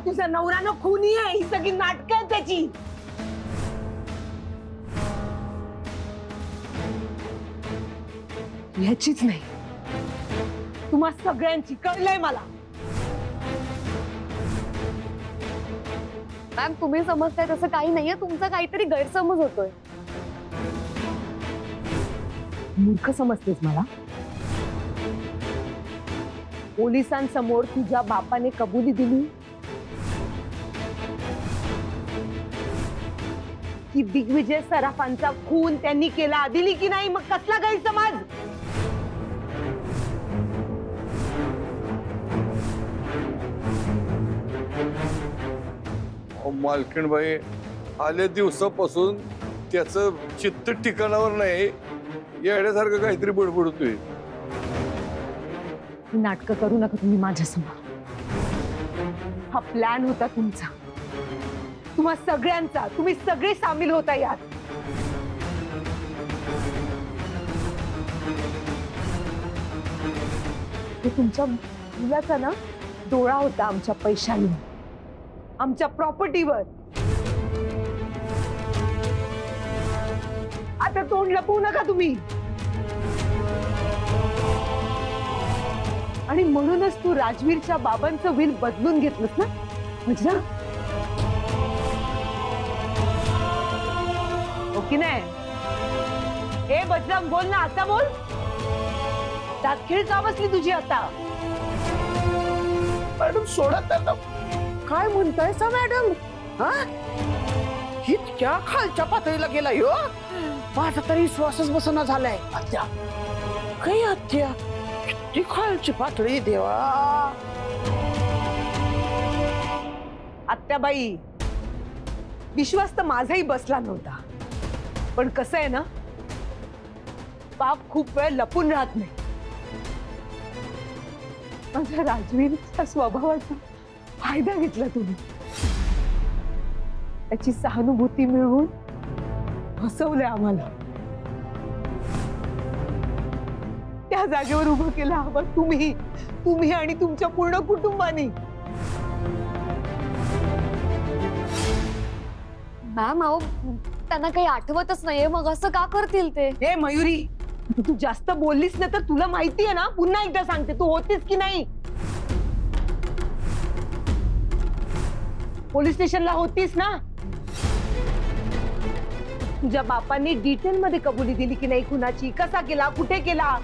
तुझा नवरा खूनी आहे, ही सगळी नाटक आहेत त्याची। याचीच नाही, तुम्हा सगळ्यांची कळलंय मला। मॅम तुम्ही समजताय तसं काही नाहीये, तुमचा काहीतरी गैरसमज होतोय। मूर्ख समजतेस मला? पोलिसांसमोर तुझ्या बापाने कबुली दिली की दिग्विजय सराफांचा खून त्यांनी केला, दिली की नाही? मग कसला गैरसमज? मालकीणबाई आल्या दिवसापासून त्याचं चित्त ठिकाणावर नाही, येण्यासारखं काहीतरी बडबडतोय। नाटक करू नका तुम्ही माझ्यासमोर। हा प्लॅन होता तुमचा, तुम्हा सगळ्यांचा, तुम्ही सगळे सामील होता यात। हे तुमच्या मुलाचा ना डोळा होता आमच्या पैशांवर, आमच्या प्रॉपर्टीवर। आता तोंड लपवू नका तुम्ही। आणि म्हणूनच तू राजवीरच्या बाबांचं विल बदलून घेतलंस ना वज्रा? हो की नाही? हे बजरंग बोल ना, आता बोल। दातखिळ का बसली तुझी आता? मॅडम सोडा त्यांना। काय म्हणताय सा मॅडम? हा इतक्या खालच्या पातळीला गेला ह्यो? माझा तरी श्वासच बसना झालाय। आत्या काय आत्या? किती खालची पातळी देवा। आत्याबाई, विश्वास तर माझाही बसला नव्हता, पण कसं आहे ना, बाप खूप वेळ लपून राहत नाही। माझ्या राजवीरच्या स्वभावाचा फायदा घेतला तुम्ही, त्याची सहानुभूती मिळवून फसवले आम्हाला। त्या जागेवर उभं केलं हवं तुम्ही आणि तुमच्या पूर्ण कुटुंबाने। मॅम अहो त्यांना काही आठवतच नाहीये, मग असं का करतील ते? हे मयुरी, तू जास्त बोललीस ना तर तुला माहिती आहे ना, पुन्हा एकदा सांगते, तू होतीस की नाही पोलीस स्टेशनला? होतीस ना? तुझ्या बापांनी डिटेल मध्ये कबुली दिली की नाही खुनाची? कसा केला, कुठे केला?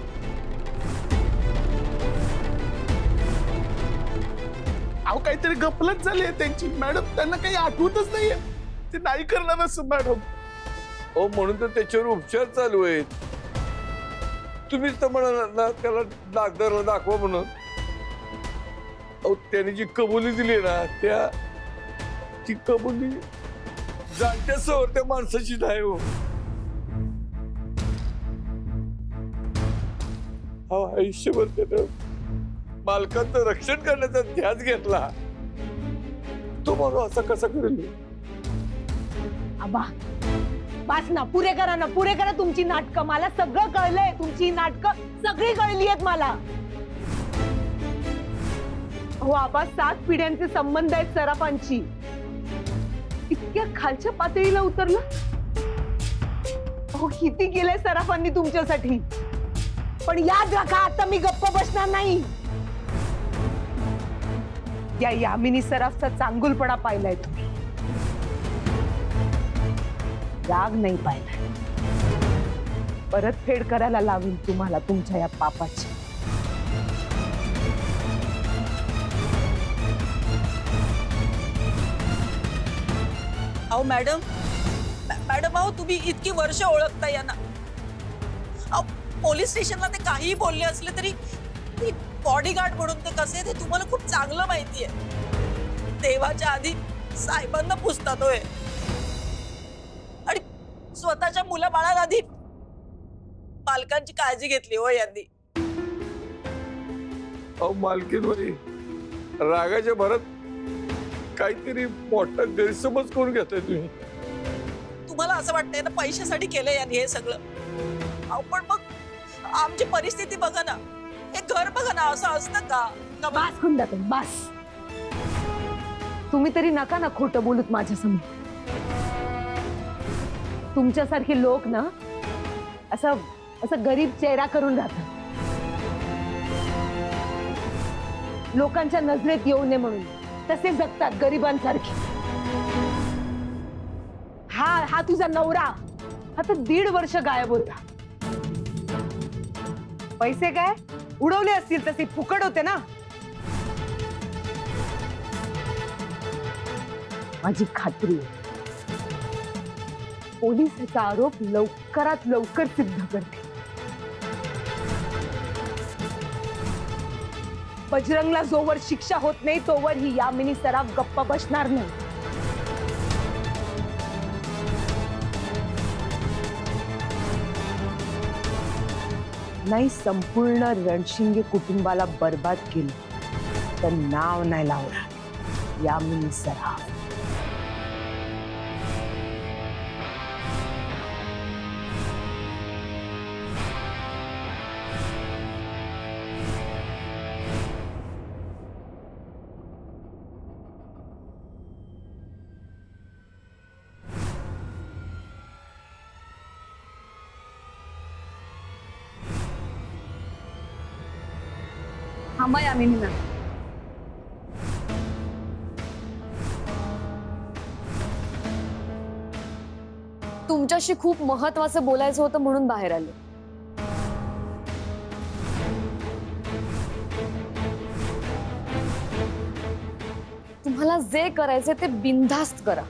अहो काहीतरी गफलत झाली आहे त्यांची मॅडम, त्यांना काही आठवतच नाहीये, ते नाही करणार असं मॅडम। हो म्हणून तर त्याच्यावर उपचार चालू आहेत। तुम्हीच तर म्हणाला ना त्याला डॉक्टरला दाखवा म्हणून। अहो त्याने जी कबुली दिली ना, ती कबुली जाणत्या समोर त्या माणसाची नाही हो। आयुष्यभर त्यानं मालकाचं रक्षण करण्याचा ध्यास घेतला, तो माणूस असा कसा करेल? आबा बस ना, पुरे करा तुमची नाटकं। मला सगळं कळलंय, तुमची नाटकं सगळी कळली आहेत मला। हो आबा, 7 पिढ्यांचे संबंध आहेत सराफांची, इतक्या खालच्या पातळीला उतरला? हो किती केलंय सराफांनी तुमच्यासाठी, पण याद राखा आता मी गप्प बसणार नाही। या यामिनी सराफचा चांगुलपणा पाहिलाय तुम्ही, राग नाही पाहिलाय। परतफेड करायला लावीन तुम्हाला तुमच्या या पापाची। अहो मॅडम अहो तुम्ही इतकी वर्ष ओळखता यांना। अहो पोलीस स्टेशनला ते काही बोलले असले तरी बॉडीगार्ड म्हणून ते कसे ते तुम्हाला खूप चांगलं माहिती आहे। देवाच्या आधी साहेबांना पुजतात होय, आणि स्वतःच्या मुलाबाळाला आधी पालकांची काळजी घेतली हो यांनी। अहो मालकीणबाई, रागाच्या भरात काहीतरी मोठा गैरसमज करून घेताय तुम्ही। तुम्हाला असं वाटतंय ना पैशासाठी केलंय यांनी हे सगळं? अहो पण मग आमची परिस्थिती बघा ना, हे घर बघा ना, असं असतं का? बस खुंडातून बस। तुम्ही तरी नका ना खोटं बोलूत माझ्यासमोर. तुमच्यासारखे लोक ना असं असं गरीब चेहरा करून राहतात, लोकांच्या नजरेत येऊ नये म्हणून तसे जगतात गरिबांसारखे. हा तुझा नवरा आता 1.5 वर्ष गायब होता. पैसे काय उडवले असतील, तसे फुकट होते ना. माझी खात्री आहे पोलीस याचा आरोप लवकरात लवकर सिद्ध करते. बजरंगला जोवर शिक्षा होत नाही तोवर ही यामिनी सराफ गप्प बसणार नाही. नाही संपूर्ण रणशिंगे कुटुंबाला बर्बाद केलं तर नाव नाही लावणार यामिनी सराफ. थांबा यामिनी मॅम. तुमच्याशी खूप महत्वाचं बोलायचं होतं म्हणून बाहेर आले. तुम्हाला जे करायचे ते बिनधास्त करा.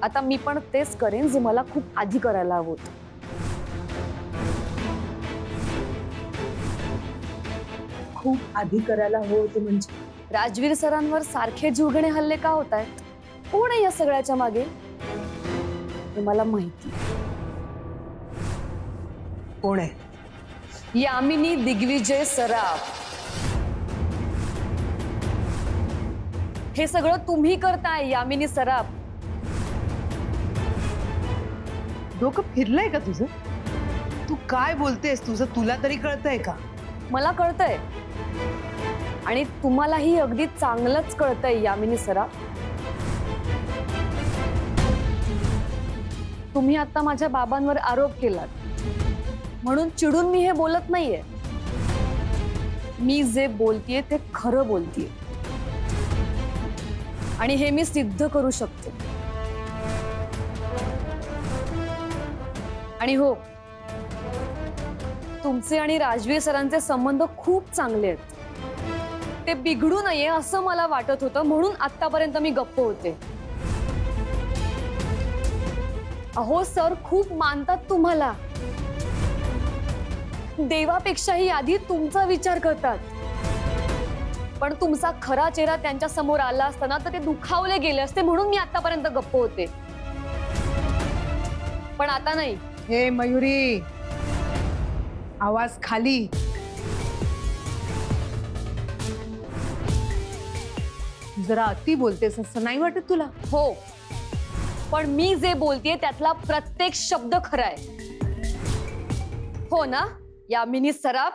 आता मी पण तेच करेन जे मला खूप आधी करायला हवं होतं. खूप आधी करायला हवं होतं म्हणजे? राजवीर सरांवर सारखे जीवघेणे हल्ले का होत आहेत? कोण आहे या सगळ्याच्या मागे हे मला माहिती. कोण आहे? यामिनी दिग्विजय सराफ. हे सगळं तुम्ही करताय यामिनी सराफ. डोकं फिरलंय का तुझं? तू काय बोलतेस? तुझं तुला तरी कळतंय का? मला कळतंय आणि तुम्हालाही अगदी चांगलंच कळतंय यामिनी सराफ. तुम्ही आता माझ्या बाबांवर आरोप केलात म्हणून चिडून मी हे बोलत नाहीये. मी जे बोलतेय ते खरं बोलतेय आणि हे मी सिद्ध करू शकते. आणि हो, तुमचे आणि राजवीर सरांचे संबंध खूप चांगले आहेत. ते बिघडू नये असं मला वाटत होतं म्हणून आतापर्यंत मी गप्प होते. अहो सर खूप मानतात तुम्हाला, देवापेक्षाही आधी तुमचा विचार करतात. पण तुमचा खरा चेहरा त्यांच्या समोर आला असताना तर ते दुखावले गेले असते म्हणून मी आतापर्यंत गप्प होते. पण आता नाही. हे मयुरी, आवाज खाली. जरा अति बोलतेस असं नाही वाटत तुला? हो, पण मी जे बोलतेय त्यातला प्रत्येक शब्द खरा आहे. हो ना यामिनी सराफ?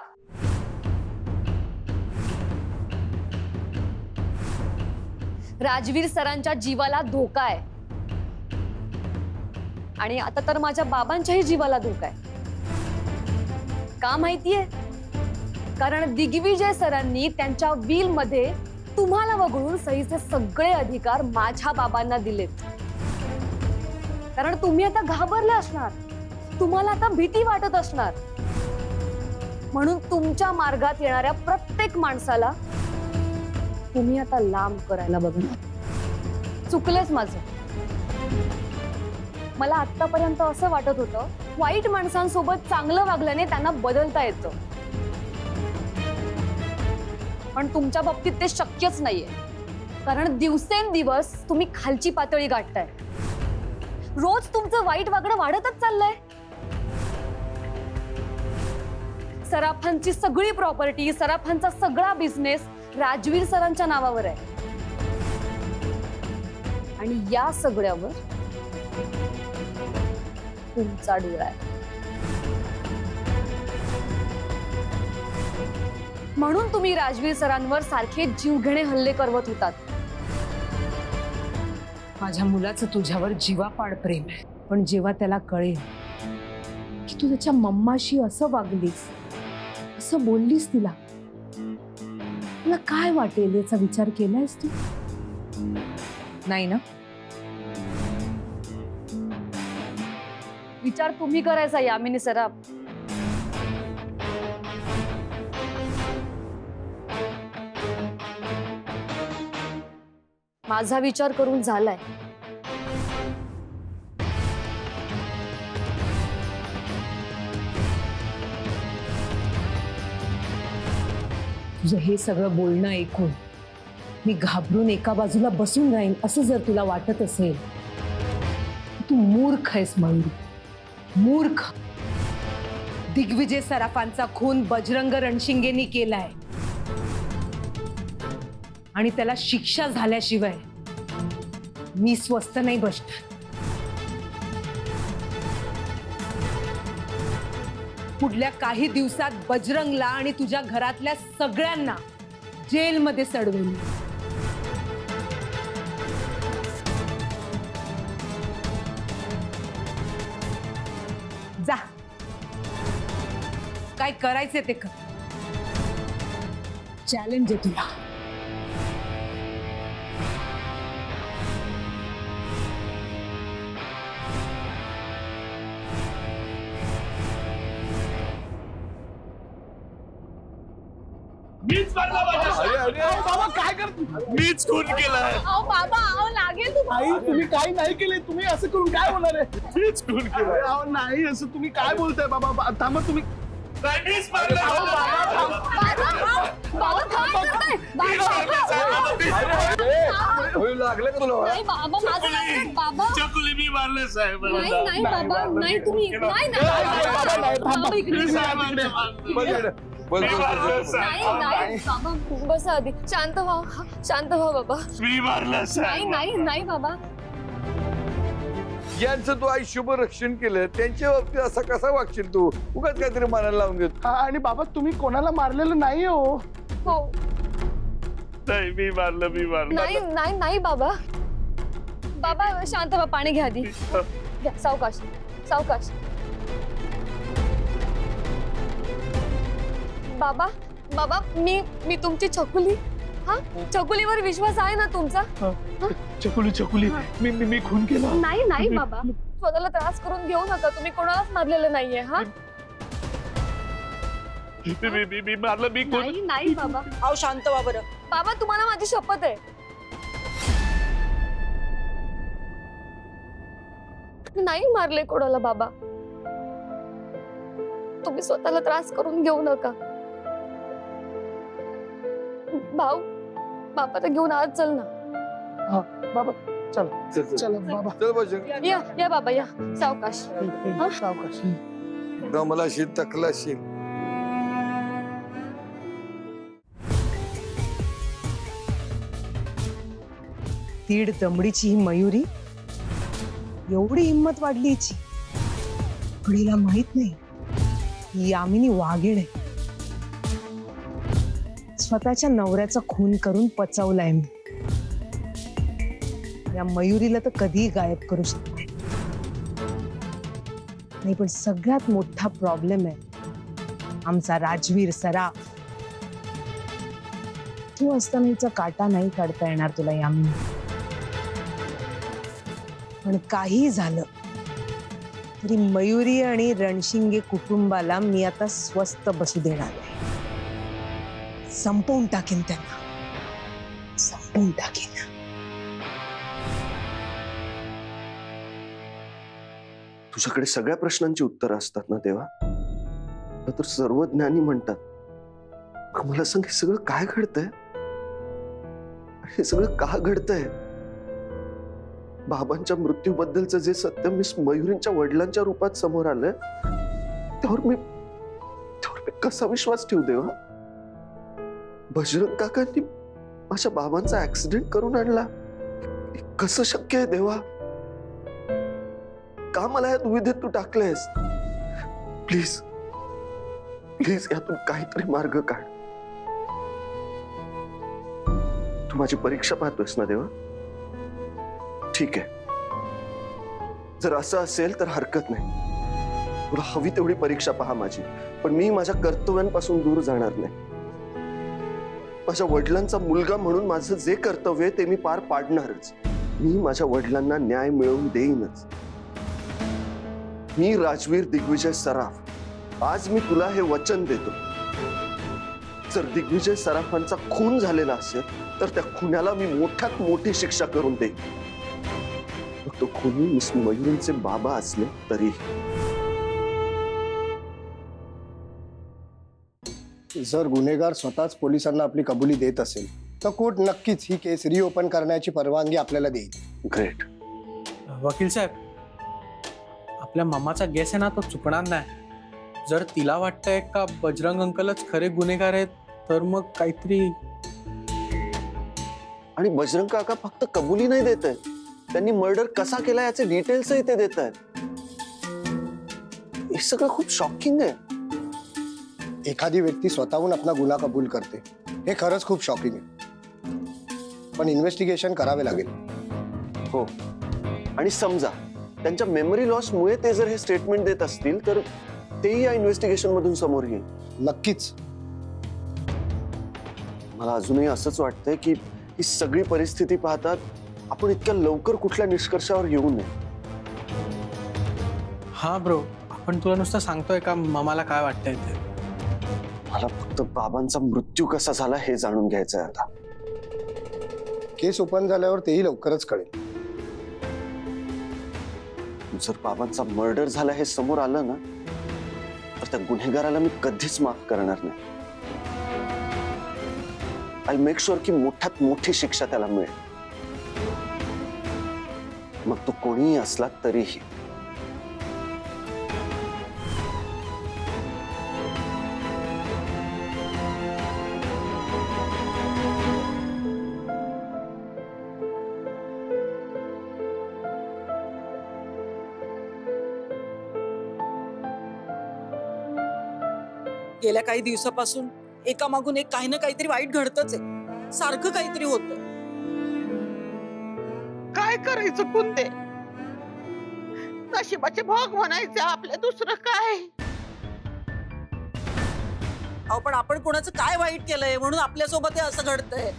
राजवीर सरांच्या जीवाला धोका आहे आणि आता तर माझ्या बाबांच्याही जीवाला धोका आहे. का माहितीये? कारण दिग्विजय सरांनी त्यांच्या विल मध्ये तुम्हाला वगळून सहीचे सगळे अधिकार माझ्या बाबांना दिलेत. कारण तुम्ही आता घाबरले असणार, तुम्हाला आता भीती वाटत असणार म्हणून तुमच्या मार्गात येणाऱ्या प्रत्येक माणसाला तुम्ही आता लांब करायला बघणार. चुकलेच माझं. मला आतापर्यंत असं वाटत होतं वाईट माणसांसोबत चांगलं वागल्याने त्यांना बदलता येतं, पण तुमच्या बाबतीत ते शक्यच नाहीये. कारण दिवसेंदिवस तुम्ही खालची पातळी गाठताय. रोज तुमचं वाईट वागणं वाढतच चाललंय. सराफांची सगळी प्रॉपर्टी, सराफांचा सगळा बिझनेस राजवीर सरांच्या नावावर आहे आणि या सगळ्यावर तुमचा डोळा आहे. म्हणून तुम्ही राजवीर सरांवर सारखे जीवघेणे हल्ले करवत होतात. माझ्या मुलाचं तुझ्यावर जीवापाड प्रेम आहे, पण जेव्हा त्याला कळेल की तू त्याच्या मम्माशी असं वागलीस, असं बोललीस तिला, तुला काय वाटेल याचा विचार केलायस तू? नाही ना? विचार तुम्ही करायचा यामिनी सराफ. माझा विचार करून झालाय. तुझं हे सगळं बोलणं ऐकून मी घाबरून एका बाजूला बसून राहीन असं जर तुला वाटत असेल, तू मूर्ख आहेस मयुरी, मूर्ख. दिग्विजय सराफांचा खून बजरंग रणशिंगेनी केलाय आणि त्याला शिक्षा झाल्याशिवाय मी स्वस्थ नाही बसणार. पुढल्या काही दिवसात बजरंगला आणि तुझ्या घरातल्या सगळ्यांना जेलमध्ये सडवेल. जा, काय करायचे ते कर. चॅलेंज आहे तुला. मीच मारला माझ्या. अहो, बाबा काय करतो? मीच खून केलाय. अहो बाबा, अहो लागेल तुम्हाला. आई तुम्ही काही नाही केले. तुम्ही असं करून काय होणार आहे? मीच खून केलाय. अहो नाही, असं तुम्ही काय बोलताय बाबा? थांबा तुम्ही. मीच मारलं. अहो, बाबा, बाबा काय करताय? लागलं का तुला? नाही बाबा, माझं लागलं. बाबा चकुली मी मारले साहेब. नाही नाही बाबा, नाही तुम्ही नाही नाही बाबा इकडे. नाही नाही बाबा, बसा आधी. शांत व्हा बाबा. मी मारलं नाही नाही नाही बाबा. ज्यांचं तू आयुष्यभर रक्षण केलं त्यांच्या बाबतीत असा कसा वागशील तू? उगाच काहीतरी मनाला लावून घेतो. आणि बाबा तुम्ही कोणाला मारलेलं नाही हो. हो नाही मी मारलं. नाही नाही नाही बाबा. बाबा शांत व्हा, पाणी घ्या आधी. घ्या, सावकाश सावकाश. बाबा बाबा, मी तुमची छकुली. हा, छकुलीवर विश्वास आहे ना तुमचा? चकुली मी खून केला. नाही नाही बाबा, स्वतःला त्रास करून घेऊ नका. तुम्ही कोणालाच मारलेलं नाहीये. हा मी मारलं. मी खून. नाही नाही बाबा. अहो शांत व्हा बरं. बाबा तुम्हाला माझी शपथ आहे. नाही मारले कोणाला बाबा. तुम्ही स्वतःला त्रास करून घेऊ नका. भाऊ, बाबाला घेऊन आज चल ना. बाबा चला बाबा. चल बजरंग, या बाबा या. सावकाश. सावकाश. दमलाशील, तकलाशील. तीड दमडीची ही मयुरी, एवढी हिंमत वाढली हिची. पण हिला माहित नाही ही यामिनी वाघीण आहे. स्वतःच्या नवऱ्याचा खून करून पचवलाय मी. या मयुरीला तर कधीही गायब करू शकते नाही. पण सगळ्यात मोठा प्रॉब्लेम आहे आमचा राजवीर सराफ. तू असताना हिचा काटा नाही काढता येणार तुला यामिनी. पण काही झालं तरी मयुरी आणि रणशिंगे कुटुंबाला मी आता स्वस्थ बसू देणार नाही. संपवून टाकेन त्यांना, संपवून टाकेन. तुझ्याकडे सगळ्या प्रश्नांची उत्तरं असतात ना देवा? तर सर्वज्ञानी म्हणतात. मला सांग, हे सगळं काय घडतंय? हे सगळं का घडतंय? बाबांच्या मृत्यूबद्दलचं जे सत्य मिस मयुरींच्या वडिलांच्या रूपात समोर आलंय, त्यावर मी कसा विश्वास ठेवू देवा? बजरंग काकांनी माझ्या बाबांचा ऍक्सिडेंट करून आणला. कसं शक्य आहे देवा? का मला या दुविधेत तू टाकलेस? प्लीज प्लीज यातून काहीतरी मार्ग काढ. तू माझी परीक्षा पाहतोयस ना देवा? ठीक आहे, जर असं असेल तर हरकत नाही. तुला हवी तेवढी परीक्षा पहा माझी, पण मी माझ्या कर्तव्यांपासून दूर जाणार नाही. माझ्या वडिलांचा मुलगा म्हणून माझं जे कर्तव्य आहे ते मी पार पाडणारच. मी माझ्या वडिलांना न्याय मिळवून देईनच. मी राजवीर दिग्विजय सराफ आज मी तुला हे वचन देतो, जर दिग्विजय सराफांचा खून झालेला असेल तर त्या खुन्याला मी मोठ्यात मोठी शिक्षा करून देईन. मग तो खुनी मिस मयुरींचे बाबा असले तरी. जर गुन्हेगार स्वतःच पोलिसांना आपली कबुली देत असेल तर कोर्ट नक्कीच ही केस रिओपन करण्याची परवानगी आपल्याला देईल. ग्रेट. वकील साहेब, आपल्या मामाचा गेस आहे ना तो चुकणार नाही. जर तिला वाटतंय का बजरंग अंकलच खरे गुन्हेगार आहेत तर मग काहीतरी. आणि बजरंग काका फक्त कबुली नाही देत आहेत, त्यांनी मर्डर कसा केला याचे डिटेल्सही ते देत आहेत. हे सगळं खूप शॉकिंग आहे. एखादी व्यक्ती स्वतःहून आपला गुन्हा कबूल करते हे खरंच खूप शॉकिंग आहे, पण इन्व्हेस्टिगेशन करावे लागेल. हो, आणि समजा त्यांच्या मेमरी लॉस मुळे ते जर हे स्टेटमेंट देत असतील तर तेही या इन्व्हेस्टिगेशन मधून समोर येईल. नक्कीच. मला अजूनही असंच वाटतंय की ही सगळी परिस्थिती पाहतात आपण इतक्या लवकर कुठल्या निष्कर्षावर येऊ नये. हा ब्रो, आपण तुला नुसतं सांगतोय का मामाला काय वाटतंय ते. मला फक्त बाबांचा मृत्यू कसा झाला हे जाणून घ्यायचंय आता. केस ओपन झाल्यावर तेही लवकरच कळेल. जर बाबांचा मर्डर झाला हे समोर आलं ना तर त्या गुन्हेगाराला मी कधीच माफ करणार नाही. आय मेक शुअर की मोठ्यात मोठी शिक्षा त्याला मिळेल, मग तो कोणीही असला तरीही. गेल्या काही दिवसापासून एकामागून एक काही ना काहीतरी वाईट घडतच आहे. सारखं काहीतरी होतं. काय करायचं कुंदे, नशिबाचे भोग म्हणायचे आपले, दुसरं काय. अहो पण आपण कोणाचं काय वाईट केलंय म्हणून आपल्यासोबत हे असं घडतंय.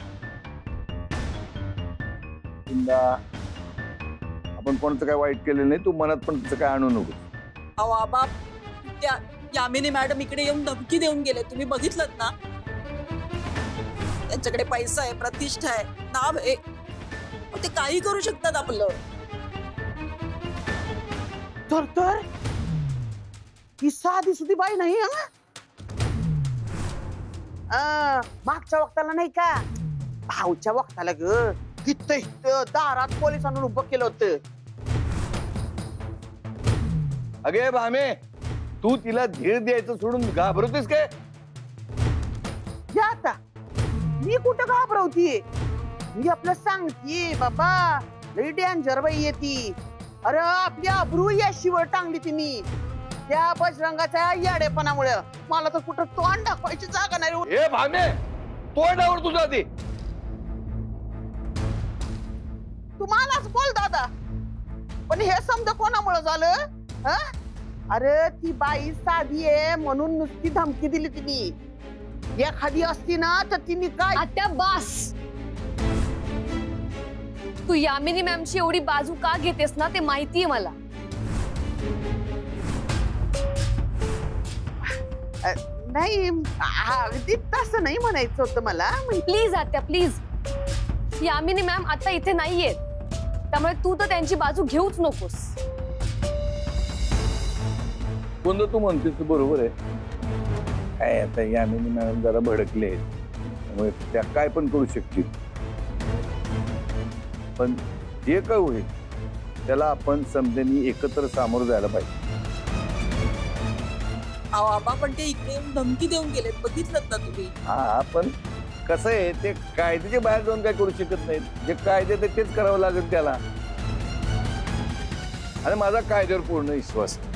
आपण कोणाचं काय वाईट केलेलं नाही, तू मनात पण तिचं काय आणू नको. अहो आबा, त्या यामिनी मॅडम इकडे येऊन धमकी देऊन गेले, तुम्ही बघितलं ना. त्यांच्याकडे पैसा आहे, प्रतिष्ठा आहे, नाव आहे, ते काही करू शकतात आपलं. तर ही साधी सुधी बाई नाही. मागच्या वक्ताला नाही का, भाऊच्या वक्ताला ग किती दारात पोलिसांना उभं केलं होतं. अगे भामे, तू तिला धीर द्यायचं सोडून घाबरतोस काय? या आता मी कुठं घाबरवतीये, मी आपलं सांगतीये बाबा. लई डेंजर बाई येती. अरे आपली अब्रू याशीवर टांगली तिने त्या बजरंगाच्या याडेपणामुळे. मला तर कुठं तोंड दाखवायची जागा नाही. ए भामे, तोंडावर तुझा ते. तुम्हालाच बोल दादा, पण हे समजा कोणामुळे झालं. अरे ती बाई साधी आहे म्हणून नुसती धमकी दिली तिने. एखादी असती ना तर तिने काय. आत्या बास, तू यामिनी मॅमची एवढी बाजू का घेतेस ना ते माहितीये मला. नाही अगदी तसं नाही म्हणायचं होतं मला. प्लीज आत्या प्लीज, यामिनी मॅम आता इथे नाहीयेत, त्यामुळे तू तर त्यांची बाजू घेऊच नकोस. कोणतं तू म्हणतेस बरोबर आहे. काय आता यामिनी मॅडम जरा भडकले, त्यामुळे त्या काय पण करू शकतील. पण जे काय होईल त्याला आपण समजेनी एकत्र सामोरं जायला पाहिजे. अहो आबा, पण ते इकडे येऊन धमकी देऊन गेलेत, बघितलं ना तुम्ही. हा, पण कसं आहे ते कायद्याच्या बाहेर जाऊन काय करू शकत नाहीत. जे कायदे तेच करावं लागेल त्याला. आणि माझा कायद्यावर पूर्ण विश्वास आहे.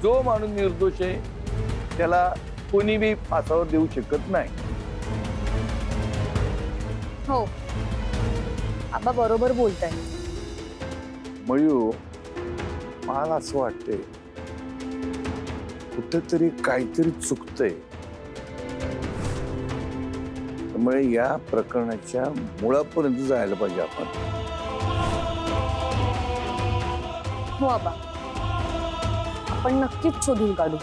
जो माणूस निर्दोष आहे त्याला कोणी बी फासावर देऊ शकत नाही. हो, आबा बरोबर बोलताय. मयू, मला असं वाटतंय कुठेतरी काहीतरी चुकतंय. त्यामुळे या प्रकरणाच्या मुळापर्यंत जायला पाहिजे आपण. हो आबा, आपण नक्कीच शोधून काढू.